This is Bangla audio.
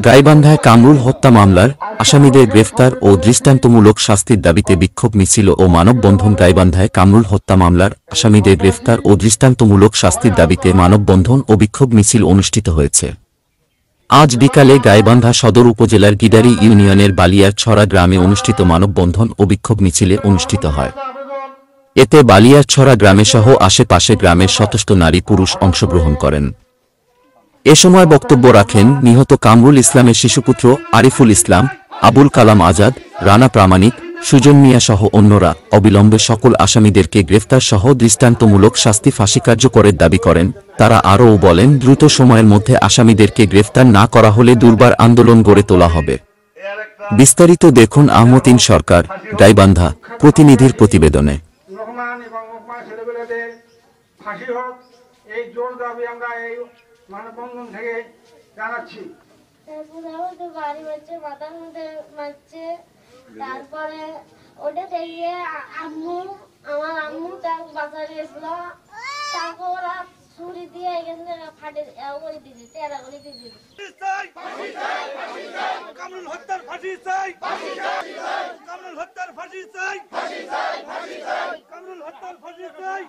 গাইবান্ধায় কামরুল হত্যা মামলার আসামিদের গ্রেফতার ও দৃষ্টান্তমূলক শাস্তির দাবিতে বিক্ষোভ মিছিল ও মানববন্ধন। গাইবান্ধায় কামরুল হত্যা মামলার আসামিদের গ্রেফতার ও দৃষ্টান্তমূলক শাস্তির দাবিতে মানববন্ধন ও বিক্ষোভ মিছিল অনুষ্ঠিত হয়েছে। আজ বিকালে গাইবান্ধা সদর উপজেলার গিদারি ইউনিয়নের বালিয়ারছড়া গ্রামে অনুষ্ঠিত মানববন্ধন ও বিক্ষোভ মিছিলে অনুষ্ঠিত হয়। এতে বালিয়ারছড়া গ্রামেসহ আশেপাশে গ্রামের শতষ্ট নারী পুরুষ অংশগ্রহণ করেন। এ সময় বক্তব্য রাখেন নিহত কামরুল ইসলামের শিশুপুত্র আরিফুল ইসলাম, আবুল কালাম আজাদ, রানা প্রামাণিক, সুজন মিয়া সহ অন্যরা। অবিলম্বে সকল আসামিদেরকে গ্রেফতার সহ দৃষ্টান্তমূলক শাস্তি ফাঁসি কার্যকরের দাবি করেন। তারা আরও বলেন, দ্রুত সময়ের মধ্যে আসামিদেরকে গ্রেফতার না করা হলে দুর্বার আন্দোলন গড়ে তোলা হবে। বিস্তারিত দেখুন আহমতিন সরকার, গাইবান্ধা প্রতিনিধির প্রতিবেদনে। মানববন্ধন থেকে জানাচ্ছি। তারপরে ওটা থেকে আমার আম্মু তার বাঁচা গেছিল, তারপর ওরা ছুরি দিয়ে এখানে ফাটে করে দিয়েছে, টেরা করে দিয়েছে। কামরুল হত্যার ফাঁসি চাই, কামরুল হত্যার ফাঁসি চাই, কামরুল হত্যার ফাঁসি চাই।